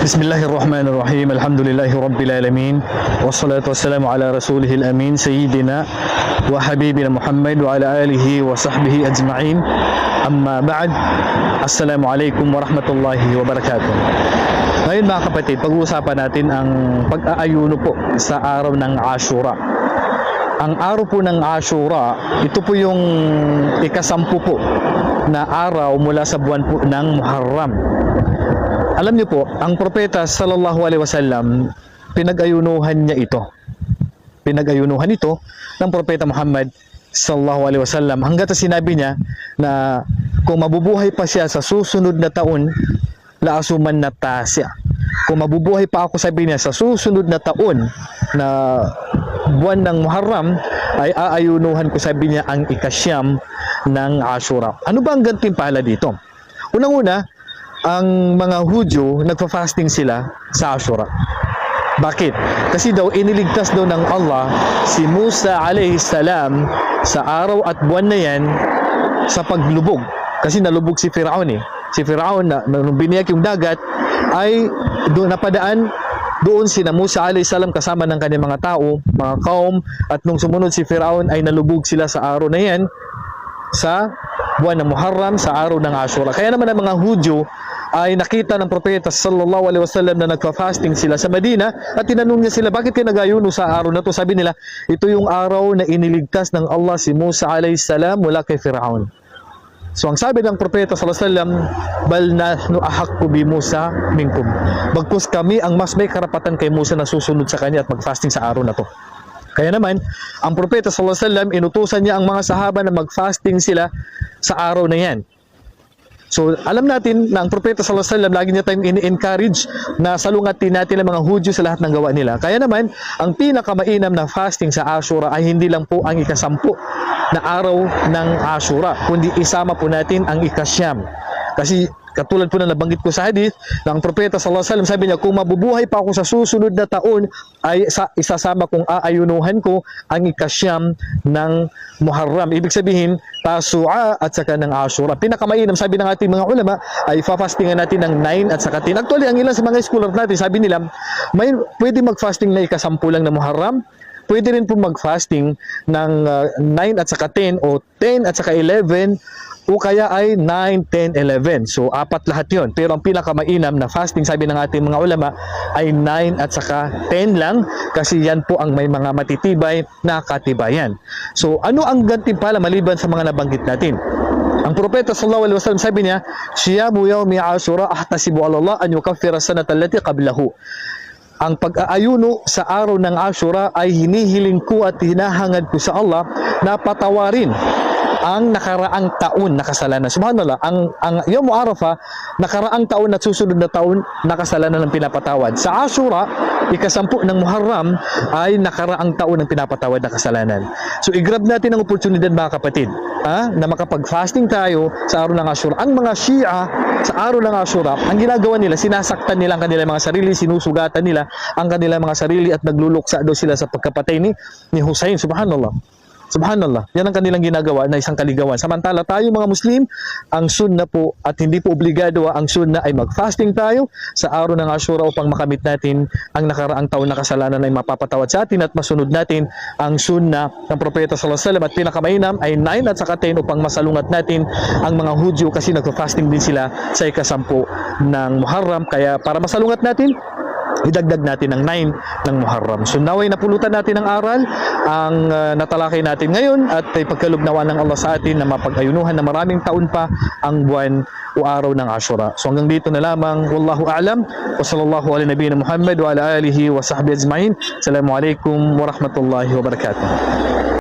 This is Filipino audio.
Bismillahirrahmanirrahim. Alhamdulillahi Rabbil Alamin. Wassalatu wassalamu ala rasulihil amin. Sayyidina wa habibina Muhammad wa ala alihi wa sahbihi ajma'in. Amma ba'd. Assalamualaikum warahmatullahi wabarakatuh. Ngayon mga kapatid, pag-uusapan natin ang pag-aayuno po sa araw ng Ashura. Ang araw po ng Ashura, ito po yung ikasampu po na araw mula sa buwan po ng Muharram. Alam niyo po, ang propeta sallallahu alaihi wasallam, pinag-ayunuhan niya ito. Pinag-ayunuhan ito ng propeta Muhammad sallallahu alaihi wasallam hanggat sinabi niya na kung mabubuhay pa siya sa susunod na taon, la asuman na tasya. Kung mabubuhay pa ako, sabi niya, sa susunod na taon na buwan ng Muharram, ay aayunuhan ko, sabi niya, ang ikasyam ng Ashura. Ano ba ang gantimpala dito? Unang-una, ang mga Hudyo, nagpa-fasting sila sa Ashura. Bakit? Kasi daw, iniligtas daw ng Allah si Musa alayhi salam sa araw at buwan na yan sa paglubog. Kasi nalubog si Firaun eh. Si Firaun, nung biniyak yung dagat, ay doon napadaan doon sina Musa alayhi salam kasama ng kanyang mga tao, mga kaum, at nung sumunod si Firaun ay nalubog sila sa araw na yan sa buwan ng Muharram, sa araw ng Ashura. Kaya naman ang mga Hudyo ay nakita ng propeta sallallahu alaihi wasallam na nagfa-fasting sila sa Medina at tinanong niya sila, bakit kayo nag-ayuno sa araw na to? Sabi nila, ito yung araw na iniligtas ng Allah si Musa alayhi salam mula kay Firaun. So ang sabi ng propeta sallallahu alaihi wasallam, bal nahnu ahaqqu bi Musa minkum. Bagkus kami ang mas may karapatan kay Musa na susunod sa kanya at mag-fasting sa araw na to. Kaya naman, ang propeta sallallahu alaihi wasallam, inutusan niya ang mga sahaba na mag-fasting sila sa araw na yan. So, alam natin na ang propeta sallallahu alaihi wasallam, lagi niya tayong ini-encourage na salungatin natin ang mga Hudyo sa lahat ng gawa nila. Kaya naman, ang pinakamainam na fasting sa Ashura ay hindi lang po ang ikasampu na araw ng Ashura, kundi isama po natin ang ikasyam. Kasi katulad po na nabanggit ko sa hadith, na ang propeta sallallahu alaihi wasallam, sabi niya, kung mabubuhay pa ako sa susunod na taon, ay isasama kong aayunuhan ko ang ikasyam ng Muharram. Ibig sabihin, Tasu'a at saka ng Ashura. Pinakamainam, sabi ng ating mga ulama, ay fastingan natin ng 9 at saka 10. Actually, ang ilan sa mga scholar natin, sabi nila, pwede mag-fasting na ikasampu lang na Muharram, pwede rin po mag-fasting ng 9 at saka 10 o 10 at saka 11 o kaya ay 9, 10, 11. So, apat lahat yon. Pero ang pinakamainam na fasting, sabi ng ating mga ulama, ay 9 at saka 10 lang kasi yan po ang may mga matitibay na katibayan. So, ano ang gantimpala maliban sa mga nabanggit natin? Ang propeta sallallahu alaihi wasallam, sabi niya, siyamu yawmi Ashura ahtasibu ala Allah an yukaffira sanata allati qablahu. Ang pag-aayuno sa araw ng Ashura ay hinihiling ko at hinahangad ko sa Allah na patawarin ang nakaraang taon na kasalanan. Subhanallah, ang Yawm Arafah, nakaraang taon at susunod na taon na kasalanan ng pinapatawad. Sa Ashura, ikasampu ng Muharram ay nakaraang taon ng pinapatawad na kasalanan. So, i-grab natin ang oportunidad mga kapatid, na makapag-fasting tayo sa araw ng Ashura. Ang mga Shia sa araw ng Ashura, ang ginagawa nila, sinasaktan nila ang kanilang mga sarili, sinusugatan nila ang kanilang mga sarili at nagluluksa daw sila sa pagkapatay ni Hussein. Subhanallah. Subhanallah, yan ang kanilang ginagawa na isang kaligawan. Samantala tayo mga Muslim, ang sunna po at hindi po obligado ang sunna ay mag-fasting tayo sa araw ng Ashura upang makamit natin ang nakaraang taon na kasalanan ay mapapatawad sa atin at masunod natin ang sunna ng propeta sallallahu alaihi wasallam. At pinakamainam ay 9 at saka 10 upang masalungat natin ang mga Hudyo kasi nag-fasting din sila sa ikasampu ng Muharram. Kaya para masalungat natin, idagdag natin ang 9 ng Muharram. So naway napulutan natin ang aral, ang natalakay natin ngayon at ipagkalugnawan ng Allah sa atin na mapag-ayunuhan na maraming taon pa ang buwan o araw ng Ashura. So hanggang dito na lamang. Wallahu a'lam. Wa sallallahu ala nabiyina Muhammad wa ala alihi wa sahbihi ajma'in. Assalamualaikum warahmatullahi wabarakatuh.